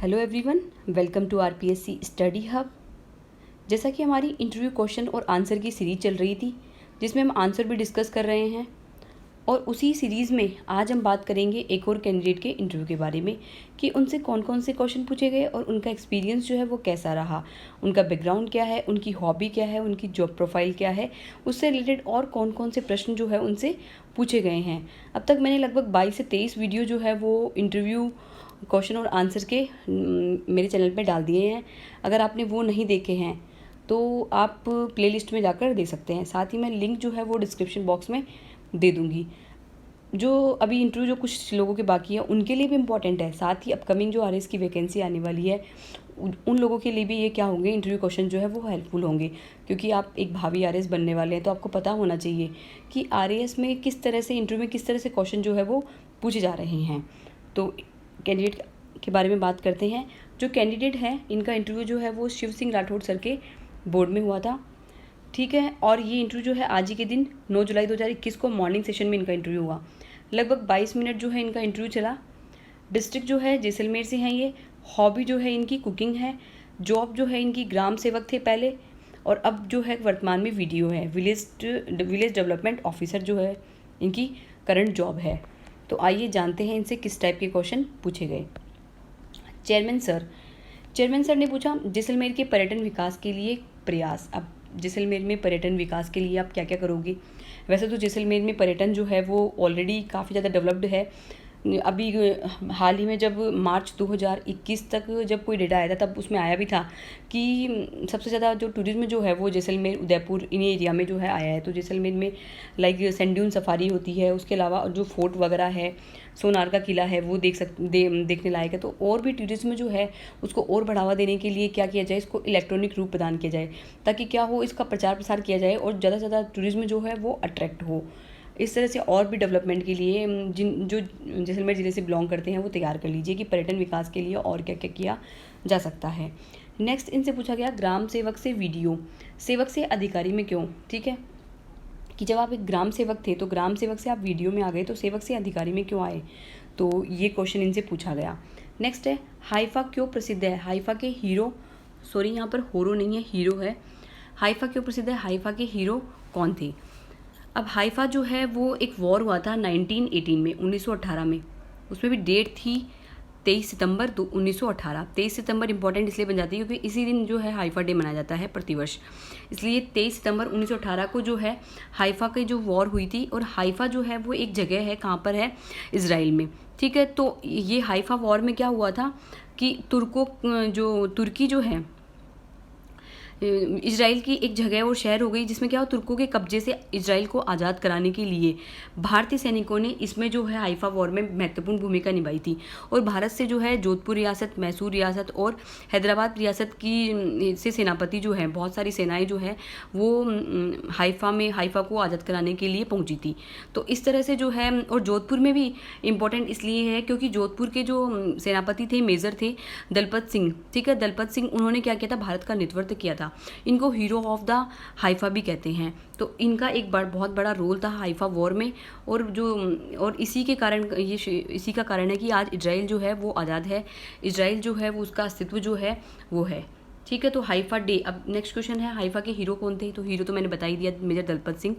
Hello everyone, welcome to RPSC study hub. जैसा कि हमारी इंटरव्यू क्वेश्चन और आंसर की सीरीज चल रही थी, जिसमें हम आंसर भी डिस्कस कर रहे हैं, और उसी सीरीज़ में आज हम बात करेंगे एक और कैंडिडेट के इंटरव्यू के बारे में कि उनसे कौन कौन से क्वेश्चन पूछे गए और उनका एक्सपीरियंस जो है वो कैसा रहा, उनका बैकग्राउंड क्या है, उनकी हॉबी क्या है, उनकी जॉब प्रोफाइल क्या है, उससे रिलेटेड और कौन कौन से प्रश्न जो है उनसे पूछे गए हैं। अब तक मैंने लगभग 22 से 23 वीडियो जो है वो इंटरव्यू क्वेश्चन और आंसर के मेरे चैनल पे डाल दिए हैं। अगर आपने वो नहीं देखे हैं तो आप प्लेलिस्ट में जाकर दे सकते हैं। साथ ही मैं लिंक जो है वो डिस्क्रिप्शन बॉक्स में दे दूँगी। जो अभी इंटरव्यू जो कुछ लोगों के बाकी है उनके लिए भी इम्पॉर्टेंट है, साथ ही अपकमिंग जो आरएस की वैकेंसी आने वाली है उन लोगों के लिए भी ये क्या होंगे, इंटरव्यू क्वेश्चन जो है वो हेल्पफुल होंगे, क्योंकि आप एक भावी आरएस बनने वाले हैं। तो आपको पता होना चाहिए कि आरएस में किस तरह से, इंटरव्यू में किस तरह से क्वेश्चन जो है वो पूछे जा रहे हैं। तो कैंडिडेट के बारे में बात करते हैं। जो कैंडिडेट हैं इनका इंटरव्यू जो है वो शिव सिंह राठौड़ सर के बोर्ड में हुआ था, ठीक है। और ये इंटरव्यू जो है आज ही के दिन 9 जुलाई 2021 को मॉर्निंग सेशन में इनका इंटरव्यू हुआ। लगभग 22 मिनट जो है इनका इंटरव्यू चला। डिस्ट्रिक्ट जो है जैसलमेर से हैं ये। हॉबी जो है इनकी कुकिंग है। जॉब जो है इनकी ग्राम सेवक थे पहले, और अब जो है वर्तमान में वीडियो है, विलेज डेवलपमेंट ऑफिसर जो है इनकी करंट जॉब है। तो आइए जानते हैं इनसे किस टाइप के क्वेश्चन पूछे गए। चेयरमैन सर ने पूछा जैसलमेर के पर्यटन विकास के लिए प्रयास। अब जैसलमेर में पर्यटन विकास के लिए आप क्या क्या करोगे। वैसे तो जैसलमेर में पर्यटन जो है वो ऑलरेडी काफ़ी ज़्यादा डेवलप्ड है। अभी हाल ही में जब मार्च 2021 तक जब कोई डेटा आया था तब उसमें आया भी था कि सबसे ज़्यादा जो टूरिज्म जो है वो जैसलमेर, उदयपुर, इन एरिया में जो है आया है। तो जैसलमेर में लाइक सैंड ड्यून सफारी होती है, उसके अलावा जो फोर्ट वगैरह है, सोनार का किला है, वो देखने लायक है। तो और भी टूरिज्म जो है उसको और बढ़ावा देने के लिए क्या किया जाए, इसको इलेक्ट्रॉनिक रूप प्रदान किया जाए, ताकि क्या हो, इसका प्रचार प्रसार किया जाए और ज़्यादा से ज़्यादा टूरिज्म जो है वो अट्रैक्ट हो। इस तरह से और भी डेवलपमेंट के लिए जो जैसलमेर ज़िले से बिलोंग करते हैं वो तैयार कर लीजिए कि पर्यटन विकास के लिए और क्या क्या किया जा सकता है। नेक्स्ट इनसे पूछा गया ग्राम सेवक से वीडियो, सेवक से अधिकारी में क्यों, ठीक है, कि जब आप एक ग्राम सेवक थे तो ग्राम सेवक से आप वीडियो में आ गए, तो सेवक से अधिकारी में क्यों आए, तो ये क्वेश्चन इनसे पूछा गया। नेक्स्ट है हाइफा क्यों प्रसिद्ध है। हाइफा के हीरो, सॉरी यहाँ पर होरो नहीं है, हीरो है। हाइफा क्यों प्रसिद्ध है, हाइफा के हीरो कौन थे। अब हाइफा जो है वो एक वॉर हुआ था 1918 में, 1918 में। उसमें भी डेट थी 23 सितंबर 1918। 23 सितंबर इंपॉर्टेंट इसलिए बन जाती है क्योंकि इसी दिन जो है हाइफा डे मनाया जाता है प्रतिवर्ष, इसलिए 23 सितंबर 1918 को जो है हाइफा की जो वॉर हुई थी। और हाइफा जो है वो एक जगह है, कहाँ पर है, इजराइल में, ठीक है। तो ये हाइफा वॉर में क्या हुआ था कि तुर्की जो है इजराइल की एक जगह और शहर हो गई, जिसमें क्या हो, तुर्कों के कब्जे से इजराइल को आज़ाद कराने के लिए भारतीय सैनिकों ने इसमें जो है हाइफा वॉर में महत्वपूर्ण भूमिका निभाई थी। और भारत से जो है जोधपुर रियासत, मैसूर रियासत और हैदराबाद रियासत की से सेनापति जो है, बहुत सारी सेनाएं जो है वो हाइफा को आज़ाद कराने के लिए पहुंची थी। तो इस तरह से जो है, और जोधपुर में भी इम्पोर्टेंट इसलिए है क्योंकि जोधपुर के जो सेनापति थे, मेजर थे दलपत सिंह, ठीक है, दलपत सिंह, उन्होंने क्या किया था, भारत का नेतृत्व किया था। इनको हीरो ऑफ द हाइफा भी कहते हैं। तो इनका एक बहुत बड़ा रोल था हाइफा वॉर में। और इसी का कारण है कि आज इजराइल जो है वो आज़ाद है, इजराइल जो है वो उसका अस्तित्व जो है वो है, ठीक है। तो हाइफा डे। अब नेक्स्ट क्वेश्चन है हाइफा के हीरो कौन थे। तो हीरो तो मैंने बता ही दिया, मेजर दलपत सिंह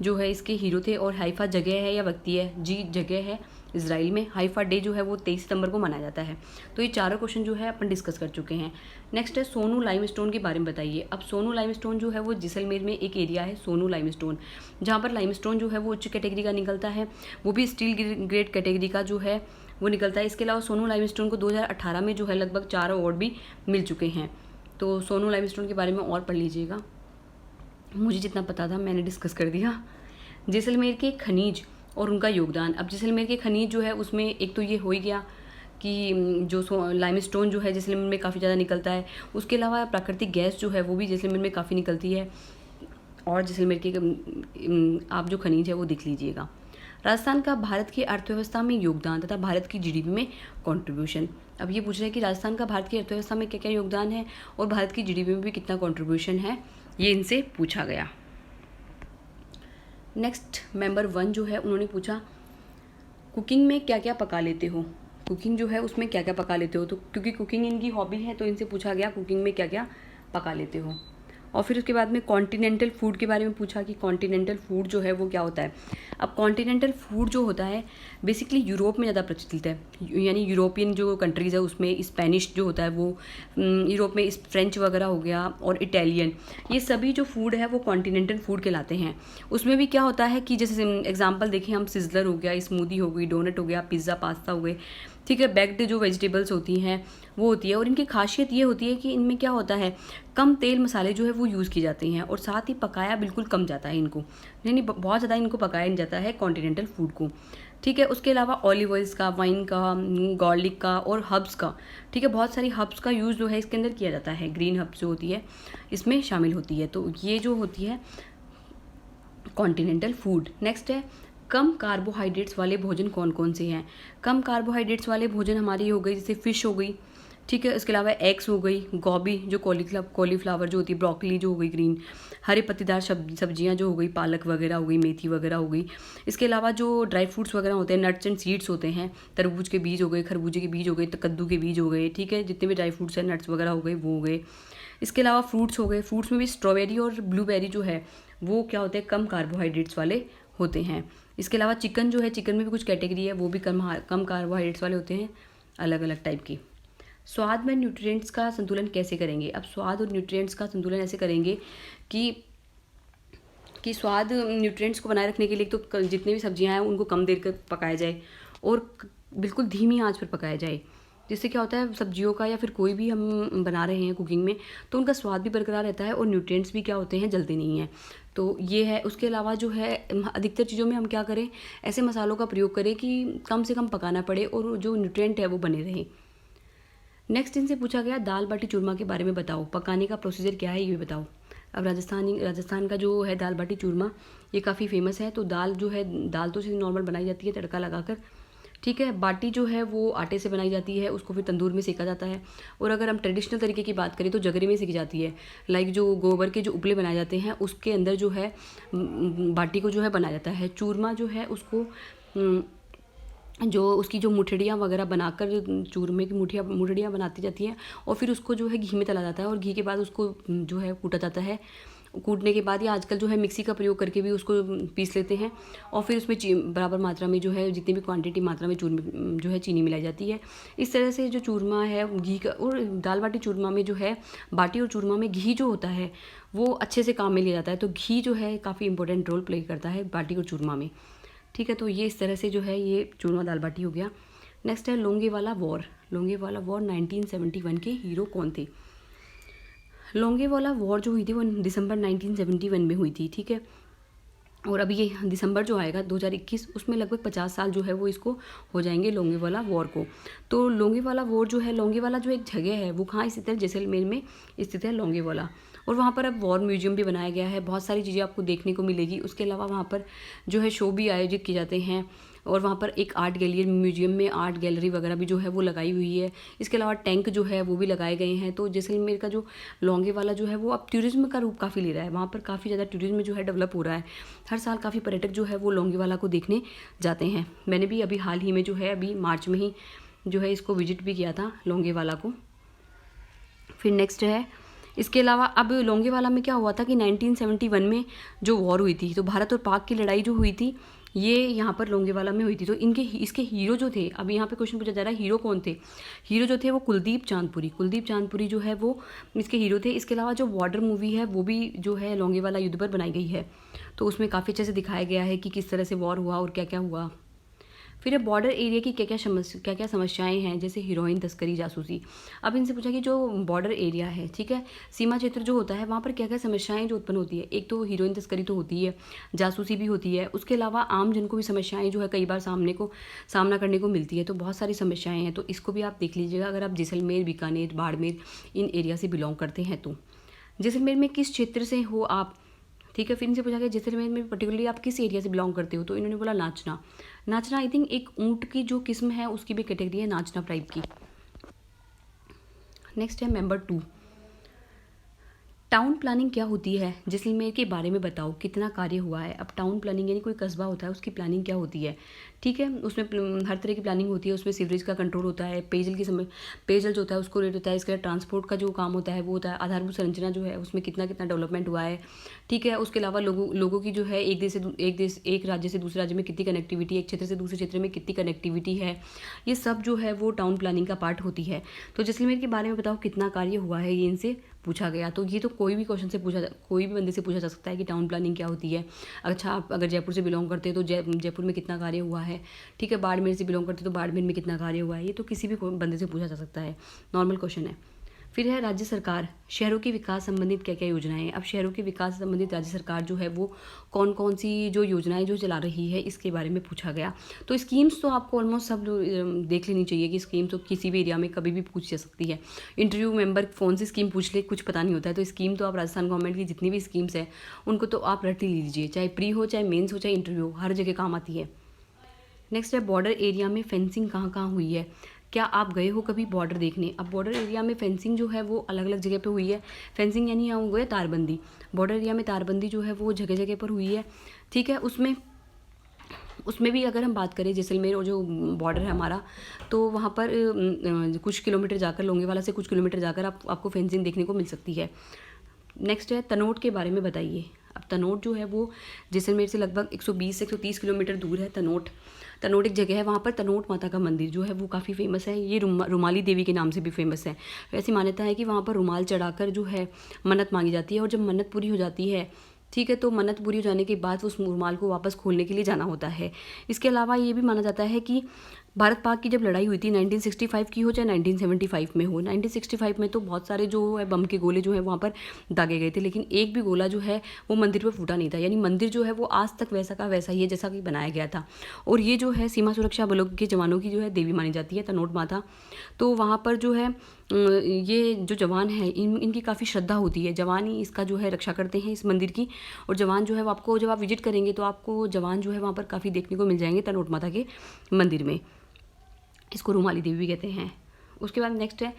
जो है इसके हीरो थे। और हाइफा जगह है या व्यक्ति है, जी जगह है, इजराइल में। हाइफा डे जो है वो 23 सितंबर को मनाया जाता है। तो ये चारों क्वेश्चन जो है अपन डिस्कस कर चुके हैं। नेक्स्ट है सोनू लाइमस्टोन के बारे में बताइए। अब सोनू लाइमस्टोन जो है वो जैसलमेर में एक एरिया है सोनू लाइमस्टोन, जहाँ पर लाइमस्टोन जो है वो उच्च कैटेगरी का निकलता है, वो भी स्टील ग्रेड कैटेगरी का जो है वो निकलता है। इसके अलावा सोनू लाइमस्टोन को 2018 में जो है लगभग 4 अवार्ड भी मिल चुके हैं। तो सोनू लाइमस्टोन के बारे में और पढ़ लीजिएगा, मुझे जितना पता था मैंने डिस्कस कर दिया। जैसलमेर के खनिज और उनका योगदान। अब जैसलमेर के खनिज जो है उसमें एक तो ये हो ही गया कि जो लाइमस्टोन जो है जैसलमेर में काफ़ी ज़्यादा निकलता है, उसके अलावा प्राकृतिक गैस जो है वो भी जैसलमेर में काफ़ी निकलती है। और जैसलमेर के आप जो खनिज है वो देख लीजिएगा। राजस्थान का भारत की अर्थव्यवस्था में योगदान तथा भारत की जीडीपी में कंट्रीब्यूशन। अब ये पूछ रहे हैं कि राजस्थान का भारत की अर्थव्यवस्था में क्या क्या योगदान है और भारत की जीडीपी में भी कितना कंट्रीब्यूशन है, ये इनसे पूछा गया। नेक्स्ट मेंबर 1 जो है उन्होंने पूछा कुकिंग में क्या क्या पका लेते हो। कुकिंग जो है उसमें क्या क्या पका लेते हो, तो क्योंकि कुकिंग इनकी हॉबी है तो इनसे पूछा गया कुकिंग में क्या क्या पका लेते हो। और फिर उसके बाद में कॉन्टिनेंटल फूड के बारे में पूछा कि कॉन्टिनेंटल फूड जो है वो क्या होता है। अब कॉन्टिनेंटल फूड जो होता है बेसिकली यूरोप में ज़्यादा प्रचलित है, यानी यूरोपियन जो कंट्रीज़ है उसमें स्पेनिश जो होता है वो यूरोप में फ्रेंच वगैरह हो गया और इटालियन, ये सभी जो फूड है वो कॉन्टिनेंटल फूड कहलाते हैं। उसमें भी क्या होता है कि जैसे एग्जांपल देखें हम, सिजलर हो गया, स्मूदी हो गई, डोनट हो गया, पिज़्ज़ा पास्ता हो गए, ठीक है, बेक्ड जो वेजिटेबल्स होती हैं वो होती है। और इनकी खासियत ये होती है कि इनमें क्या होता है, कम तेल मसाले जो है वो यूज़ की जाते हैं और साथ ही पकाया बिल्कुल कम जाता है इनको, यानी बहुत ज़्यादा इनको पकाया नहीं जाता है कॉन्टिनेंटल फूड को, ठीक है। उसके अलावा ऑलिव ऑयल्स का, वाइन का, गार्लिक का और हर्ब्स का, ठीक है, बहुत सारी हर्ब्स का यूज़ जो है इसके अंदर किया जाता है, ग्रीन हर्ब्स जो होती है इसमें शामिल होती है। तो ये जो होती है कॉन्टिनेंटल फूड। नेक्स्ट है कम कार्बोहाइड्रेट्स वाले भोजन कौन कौन से हैं। कम कार्बोहाइड्रेट्स वाले भोजन हमारी हो गई जैसे फ़िश हो गई, ठीक है, इसके अलावा एग्स हो गई, गोभी जो कॉलीफ्लावर जो होती है, ब्रोकली जो हो गई ग्रीन, हरे पत्तेदार सब्जियां जो हो गई, पालक वगैरह हो गई, मेथी वगैरह हो गई। इसके अलावा जो ड्राई फ्रूट्स वगैरह होते हैं, नट्स एंड सीड्स होते हैं, तरबूज के बीज हो गए, खरबूजे के बीज हो गए, कद्दू के बीज हो गए, ठीक है, जितने भी ड्राई फ्रूट्स हैं, नट्स वगैरह हो गए वो हो गए। इसके अलावा फ्रूट्स हो गए, फ्रूट्स में भी स्ट्रॉबेरी और ब्लूबेरी जो है वो क्या होते हैं, कम कार्बोहाइड्रेट्स वाले होते हैं। इसके अलावा चिकन जो है, चिकन में भी कुछ कैटेगरी है, वो भी कम कार्बोहाइड्रेट्स वाले होते हैं, अलग अलग टाइप की। स्वाद में न्यूट्रिएंट्स का संतुलन कैसे करेंगे। अब स्वाद और न्यूट्रिएंट्स का संतुलन ऐसे करेंगे कि स्वाद न्यूट्रिएंट्स को बनाए रखने के लिए तो जितनी भी सब्जियां हैं उनको कम देर तक पकाया जाए और बिल्कुल धीमी आंच पर पकाया जाए, जिससे क्या होता है सब्जियों का या फिर कोई भी हम बना रहे हैं कुकिंग में तो उनका स्वाद भी बरकरार रहता है और न्यूट्रिएंट्स भी क्या होते हैं, जलते नहीं हैं। तो ये है। उसके अलावा जो है अधिकतर चीज़ों में हम क्या करें, ऐसे मसालों का प्रयोग करें कि कम से कम पकाना पड़े और जो न्यूट्रिएंट है वो बने रहें। नेक्स्ट इनसे पूछा गया दाल बाटी चूरमा के बारे में बताओ, पकाने का प्रोसीजर क्या है ये बताओ। अब राजस्थान का जो है दाल बाटी चूरमा ये काफ़ी फेमस है। तो दाल जो है, दाल तो सिर्फ नॉर्मल बनाई जाती है तड़का लगाकर, ठीक है। बाटी जो है वो आटे से बनाई जाती है, उसको फिर तंदूर में सेका जाता है। और अगर हम ट्रेडिशनल तरीके की बात करें तो जगरे में सेकी जाती है, लाइक जो गोबर के जो उपले बनाए जाते हैं उसके अंदर जो है बाटी को जो है बनाया जाता है। चूरमा जो है उसको जो उसकी जो मुठड़ियाँ वगैरह बनाकर चूरमे की मुठड़ियाँ बनाती जाती हैं और फिर उसको जो है घी में तला जाता है और घी के बाद उसको जो है कूटा जाता है। कूटने के बाद या आजकल जो है मिक्सी का प्रयोग करके भी उसको पीस लेते हैं और फिर उसमें बराबर मात्रा में जो है जितनी भी क्वांटिटी मात्रा में जो है चीनी मिलाई जाती है। इस तरह से जो चूरमा है घी का, और दाल बाटी चूरमा में जो है बाटी और चूरमा में घी जो होता है वो अच्छे से काम में लिया जाता है। तो घी जो है काफ़ी इंपॉर्टेंट रोल प्ले करता है बाटी और चूरमा में, ठीक है। तो ये इस तरह से जो है ये चूरमा दाल बाटी हो गया। नेक्स्ट है लोंगेवाला वॉर। लोंगेवाला वॉर 1971 के हीरो कौन थे। लोंगेवाला वॉर जो हुई थी वो दिसंबर 1971 में हुई थी, ठीक है। और अभी ये दिसंबर जो आएगा 2021 उसमें लगभग 50 साल जो है वो इसको हो जाएंगे लोंगेवाला वॉर को। तो लोंगेवाला वॉर जो है, लोंगेवाला जो एक जगह है वो कहाँ स्थित है, जैसलमेर में स्थित है लोंगेवाला। और वहाँ पर अब वॉर म्यूजियम भी बनाया गया है, बहुत सारी चीज़ें आपको देखने को मिलेगी। उसके अलावा वहाँ पर जो है शो भी आयोजित किए जाते हैं और वहाँ पर एक आर्ट गैलरी, म्यूजियम में आर्ट गैलरी वगैरह भी जो है वो लगाई हुई है। इसके अलावा टैंक जो है वो भी लगाए गए हैं। तो जैसलमेर का जो लोंगेवाला जो है वो अब टूरिज्म का रूप काफ़ी ले रहा है, वहाँ पर काफ़ी ज़्यादा टूरिज्म जो है डेवलप हो रहा है। हर साल काफ़ी पर्यटक जो है वो लोंगेवाला को देखने जाते हैं। मैंने भी अभी हाल ही में जो है अभी मार्च में ही जो है इसको विजिट भी किया था लोंगेवाला को। फिर नेक्स्ट है, इसके अलावा अब लोंगेवाला में क्या हुआ था कि 1971 में जो वॉर हुई थी, तो भारत और पाक की लड़ाई जो हुई थी ये यहाँ पर लोंगेवाला में हुई थी। तो इसके हीरो जो थे, अब यहाँ पे क्वेश्चन पूछा जा रहा है हीरो कौन थे। हीरो जो थे वो कुलदीप चांदपुरी जो है वो इसके हीरो थे। इसके अलावा जो बॉर्डर मूवी है वो भी जो है लोंगेवाला युद्ध पर बनाई गई है, तो उसमें काफ़ी अच्छे से दिखाया गया है कि किस तरह से वॉर हुआ और क्या क्या हुआ। फिर बॉर्डर एरिया की क्या क्या समस्याएं हैं, जैसे हीरोइन, तस्करी, जासूसी। अब इनसे पूछा कि जो बॉर्डर एरिया है, ठीक है, सीमा क्षेत्र जो होता है वहाँ पर क्या क्या समस्याएं जो उत्पन्न होती है। एक तो हीरोइन तस्करी तो होती है, जासूसी भी होती है। उसके अलावा आम जन को भी समस्याएं जो है कई बार सामना करने को मिलती है। तो बहुत सारी समस्याएं हैं, तो इसको भी आप देख लीजिएगा अगर आप जैसलमेर, बीकानेर, बाड़मेर इन एरिया से बिलोंग करते हैं तो। जैसलमेर में किस क्षेत्र से हो आप, ठीक है। फिर इनसे पूछा गया जैसलमेर में पर्टिकुलरली आप किस एरिया से बिलोंग करते हो, तो इन्होंने बोला नाचना आई थिंक एक ऊंट की जो किस्म है उसकी भी कैटेगरी है, नाचना ट्राइब की। नेक्स्ट है मेंबर 2, टाउन प्लानिंग क्या होती है, जैसलमेर के बारे में बताओ, कितना कार्य हुआ है। अब टाउन प्लानिंग यानी कोई कस्बा होता है, उसकी प्लानिंग क्या होती है, ठीक है। उसमें हर तरह की प्लानिंग होती है। उसमें सीवरेज का कंट्रोल होता है, पेयजल की समय पेयजल जो होता है उसको रेट होता है, इसके अलावा ट्रांसपोर्ट का जो काम होता है वो होता है, आधारभूत संरचना जो है उसमें कितना कितना डेवलपमेंट हुआ है, ठीक है। उसके अलावा लोगों की जो है एक राज्य से दूसरे राज्य में कितनी कनेक्टिविटी, एक क्षेत्र से दूसरे क्षेत्र में कितनी कनेक्टिविटी है, ये सब जो है वो टाउन प्लानिंग का पार्ट होती है। तो जैसलमेर के बारे में बताओ कितना कार्य हुआ है, ये इनसे पूछा गया। तो ये तो कोई भी बंदे से पूछा जा सकता है कि टाउन प्लानिंग क्या होती है। अच्छा, आप अगर जयपुर से बिलोंग करते हैं तो जयपुर में कितना कार्य हुआ है, ठीक है। बाड़मेर से बिलोंग करते हैं तो बाड़मेर में कितना कार्य हुआ है, ये तो किसी भी बंदे से पूछा जा सकता है, नॉर्मल क्वेश्चन है। फिर है राज्य सरकार शहरों के विकास संबंधित क्या क्या योजनाएं हैं। अब शहरों के विकास संबंधित राज्य सरकार जो है वो कौन कौन सी जो योजनाएं जो चला रही है इसके बारे में पूछा गया। तो स्कीम्स तो आपको ऑलमोस्ट सब देख लेनी चाहिए कि स्कीम तो किसी भी एरिया में कभी भी पूछ जा सकती है। इंटरव्यू मेंबर कौन सी स्कीम पूछ ले कुछ पता नहीं होता है, तो स्कीम तो आप राजस्थान गवर्नमेंट की जितनी भी स्कीम्स है उनको तो आप रट ही लीजिए, चाहे प्री हो, चाहे मेन्स हो, चाहे इंटरव्यू हो, हर जगह काम आती है। नेक्स्ट है बॉर्डर एरिया में फेंसिंग कहाँ कहाँ हुई है। क्या आप गए हो कभी बॉर्डर देखने। अब बॉर्डर एरिया में फेंसिंग जो है वो अलग अलग जगह पे हुई है। फेंसिंग यानी यहाँ हुआ है तारबंदी। बॉर्डर एरिया में तारबंदी जो है वो जगह जगह पर हुई है, ठीक है। उसमें भी अगर हम बात करें जैसलमेर और जो बॉर्डर है हमारा, तो वहाँ पर कुछ किलोमीटर जाकर, लोंगेवाला से कुछ किलोमीटर जाकर आपको फेंसिंग देखने को मिल सकती है। नेक्स्ट है तनोट के बारे में बताइए। अब तनोट जो है वो जैसलमेर से लगभग 120 से 130 किलोमीटर दूर है। तनोट एक जगह है, वहाँ पर तनोट माता का मंदिर जो है वो काफ़ी फेमस है। ये रुमाली देवी के नाम से भी फेमस है। ऐसी मान्यता है कि वहाँ पर रुमाल चढ़ाकर जो है मन्नत मांगी जाती है, और जब मन्नत पूरी हो जाती है, ठीक है, तो मन्नत पूरी हो जाने के बाद उस रुमाल को वापस खोलने के लिए जाना होता है। इसके अलावा ये भी माना जाता है कि भारत पाक की जब लड़ाई हुई थी 1965 की हो चाहे 1975 में हो, 1965 में तो बहुत सारे जो है बम के गोले जो है वहाँ पर दागे गए थे, लेकिन एक भी गोला जो है वो मंदिर पर फूटा नहीं था। यानी मंदिर जो है वो आज तक वैसा का वैसा ही है जैसा कि बनाया गया था। और ये जो है सीमा सुरक्षा बलों के जवानों की जो है देवी मानी जाती है तनोट माता। तो वहाँ पर जो है ये जो जवान है इनकी काफ़ी श्रद्धा होती है। जवान ही इसका जो है रक्षा करते हैं इस मंदिर की। और जवान जो है वो आपको, जब आप विजिट करेंगे तो आपको जवान जो है वहाँ पर काफ़ी देखने को मिल जाएंगे तनोट माता के मंदिर में। इसको रुमाली देवी भी कहते हैं। उसके बाद नेक्स्ट है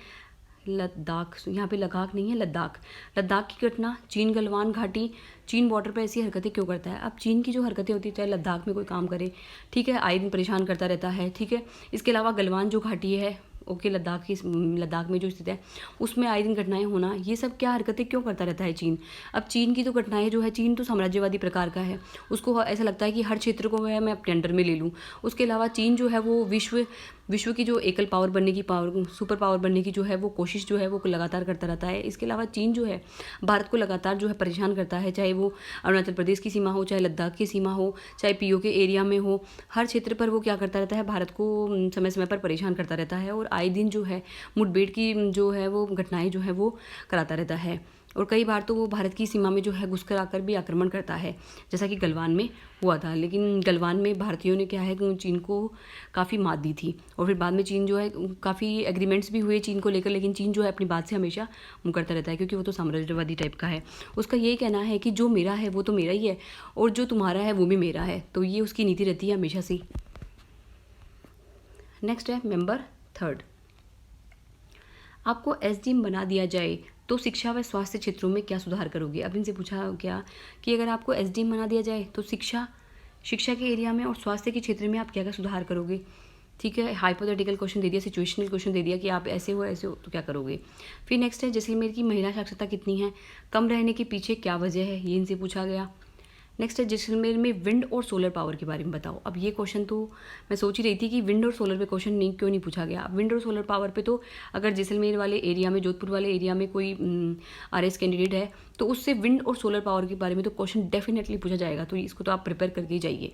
लद्दाख। यहाँ पे लद्दाख नहीं है, लद्दाख की घटना। चीन गलवान घाटी, चीन बॉर्डर पर ऐसी हरकतें क्यों करता है। अब चीन की जो हरकतें होती है, चाहे लद्दाख में कोई काम करे, ठीक है, आए दिन परेशान करता रहता है, ठीक है। इसके अलावा गलवान जो घाटी है, ओके, लद्दाख में जो स्थित है उसमें आए दिन घटनाएं होना, ये सब क्या हरकतें क्यों करता रहता है चीन। अब चीन की तो घटनाएं जो है, चीन तो साम्राज्यवादी प्रकार का है, उसको ऐसा लगता है कि हर क्षेत्र को मैं अपने अंडर में ले लूँ। उसके अलावा चीन जो है वो विश्व की जो एकल पावर बनने की सुपर पावर बनने की जो है वो कोशिश जो है वो लगातार करता रहता है। इसके अलावा चीन जो है भारत को लगातार जो है परेशान करता है, चाहे वो अरुणाचल प्रदेश की सीमा हो, चाहे लद्दाख की सीमा हो, चाहे पीओके एरिया में हो, हर क्षेत्र पर वो क्या करता रहता है, भारत को समय समय पर परेशान करता रहता है। और आए दिन जो है मुठभेड़ की जो है वो घटनाएं जो है वो कराता रहता है। और कई बार तो वो भारत की सीमा में जो है घुसकर आकर भी आक्रमण करता है, जैसा कि गलवान में हुआ था। लेकिन गलवान में भारतीयों ने क्या है कि चीन को काफ़ी मात दी थी, और फिर बाद में चीन जो है काफ़ी एग्रीमेंट्स भी हुए चीन को लेकर, लेकिन चीन जो है अपनी बात से हमेशा मुकरता रहता है, क्योंकि वो तो साम्राज्यवादी टाइप का है। उसका यही कहना है कि जो मेरा है वो तो मेरा ही है, और जो तुम्हारा है वो भी मेरा है। तो ये उसकी नीति रहती है हमेशा से। नेक्स्ट है मेंबर 3, आपको एसडीएम बना दिया जाए तो शिक्षा व स्वास्थ्य क्षेत्रों में क्या सुधार करोगे। अब इनसे पूछा क्या कि अगर आपको एसडीएम बना दिया जाए तो शिक्षा के एरिया में और स्वास्थ्य के क्षेत्र में आप क्या क्या सुधार करोगे, ठीक है। हाइपोथेटिकल क्वेश्चन दे दिया, सिचुएशनल क्वेश्चन दे दिया कि आप ऐसे हो तो क्या करोगे। फिर नेक्स्ट है जैसलमेर की महिला साक्षरता कितनी है, कम रहने के पीछे क्या वजह है, ये इनसे पूछा गया। नेक्स्ट है जैसलमेर में विंड और सोलर पावर के बारे में बताओ। अब ये क्वेश्चन तो मैं सोच ही रही थी कि विंड और सोलर पे क्वेश्चन क्यों नहीं पूछा गया। अब विंड और सोलर पावर पे तो अगर जैसलमेर वाले एरिया में, जोधपुर वाले एरिया में कोई आरएस कैंडिडेट है तो उससे विंड और सोलर पावर के बारे में तो क्वेश्चन डेफिनेटली पूछा जाएगा, तो इसको तो आप प्रिपेयर करके ही जाइए।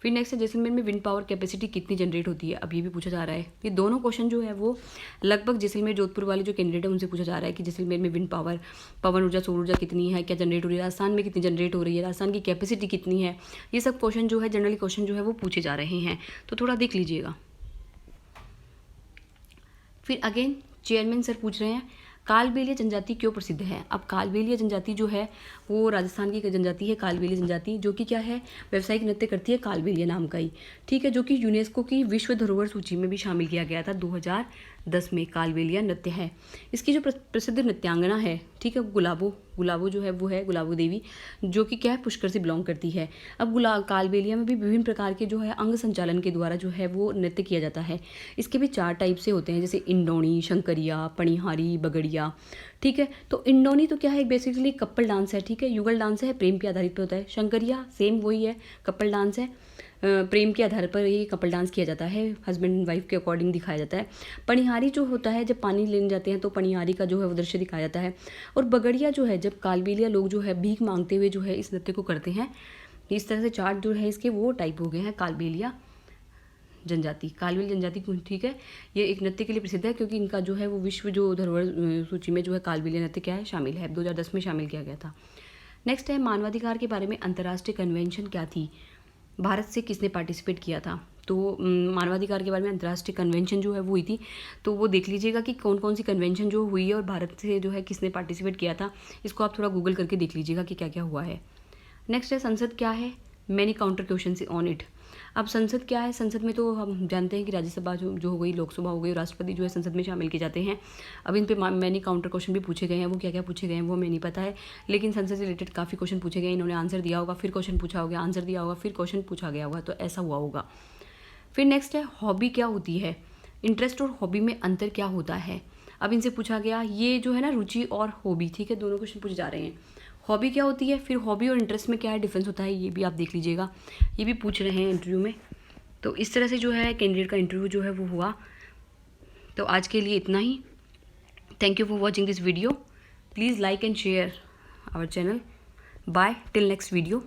फिर नेक्स्ट है जैसलमेर में विंड पावर कैपेसिटी कितनी जनरेट होती है। अब ये भी पूछा जा रहा है। ये दोनों क्वेश्चन जो है वो लगभग जैसलमेर जोधपुर वाले जो कैंडिडेट है उनसे पूछा जा रहा है कि जैसलमेर में विंड पावर, पवन ऊर्जा, सौर ऊर्जा कितनी है, क्या जनरेट हो रही है, राजस्थान में कितनी जनरेट हो रही है, राजस्थान की कैपेसिटी कितनी है। ये सब क्वेश्चन जो है जनरली क्वेश्चन जो है वो पूछे जा रहे हैं, तो थोड़ा देख लीजिएगा। फिर अगेन चेयरमैन सर पूछ रहे हैं कालबेलिया जनजाति क्यों प्रसिद्ध है। अब कालबेलिया जनजाति जो है वो राजस्थान की जनजाति है, कालबेलिया जनजाति, जो कि क्या है, व्यावसायिक नृत्य करती है कालबेलिया नाम का ही, ठीक है, जो कि यूनेस्को की विश्व धरोहर सूची में भी शामिल किया गया था 2010 में। कालबेलिया नृत्य है। इसकी जो प्रसिद्ध नृत्यांगना है, ठीक है, गुलाबो जो है वो है गुलाबो देवी, जो कि क्या है पुष्कर से बिलोंग करती है। अब कालबेलिया में भी विभिन्न प्रकार के जो है अंग संचालन के द्वारा जो है वो नृत्य किया जाता है। इसके भी 4 टाइप से होते हैं, जैसे इंडोनी, शंकरिया, पणिहारी, बगड़िया। ठीक है, तो इंडोनी तो क्या है, बेसिकली कपल डांस है। ठीक है, युगल डांस है, प्रेम के आधारित पे होता है। शंकरिया सेम वही है, कपल डांस है, प्रेम के आधार पर ये कपल डांस किया जाता है, हस्बैंड एंड वाइफ के अकॉर्डिंग दिखाया जाता है। पणिहारी जो होता है, जब पानी लेने जाते हैं तो पणिहारी का जो है वो दृश्य दिखाया जाता है। और बगड़िया जो है, जब कालबेलिया लोग जो है भीख मांगते हुए जो है इस नृत्य को करते हैं। इस तरह से 4 जो है इसके वो टाइप हो गए हैं कालबेलिया जनजाति, कालबेलिया जनजाति। ठीक है, ये एक नृत्य के लिए प्रसिद्ध है क्योंकि इनका जो है वो विश्व जो धरोहर सूची में जो है कालबेलिया नृत्य क्या है शामिल है, 2010 में शामिल किया गया था। नेक्स्ट है मानवाधिकार के बारे में अंतर्राष्ट्रीय कन्वेंशन क्या थी, भारत से किसने पार्टिसिपेट किया था। तो मानवाधिकार के बारे में अंतर्राष्ट्रीय कन्वेंशन जो है वो हुई थी, तो वो देख लीजिएगा कि कौन कौन सी कन्वेंशन जो हुई है और भारत से जो है किसने पार्टिसिपेट किया था। इसको आप थोड़ा गूगल करके देख लीजिएगा कि क्या क्या हुआ है। नेक्स्ट है संसद क्या है, many counter question on it. अब संसद क्या है, संसद में तो हम जानते हैं कि राज्यसभा जो हो गई, लोकसभा हो गई, राष्ट्रपति जो है संसद में शामिल किए जाते हैं। अब इन पे मैनी काउंटर क्वेश्चन भी पूछे गए हैं, वो क्या क्या पूछे गए हैं वो हमें नहीं पता है, लेकिन संसद से रिलेटेड काफ़ी क्वेश्चन पूछे गए, इन्होंने आंसर दिया होगा, फिर क्वेश्चन पूछा होगा, आंसर दिया होगा, फिर क्वेश्चन पूछा गया होगा, तो ऐसा हुआ होगा। फिर नेक्स्ट है हॉबी क्या होती है, इंटरेस्ट और हॉबी में अंतर क्या होता है। अब इनसे पूछा गया, ये जो है ना रुचि और हॉबी, ठीक है, दोनों क्वेश्चन पूछे जा रहे हैं। हॉबी क्या होती है, फिर हॉबी और इंटरेस्ट में क्या है डिफरेंस होता है, ये भी आप देख लीजिएगा, ये भी पूछ रहे हैं इंटरव्यू में। तो इस तरह से जो है कैंडिडेट का इंटरव्यू जो है वो हुआ। तो आज के लिए इतना ही। Thank you for watching this video. Please like and share our channel. Bye till next video.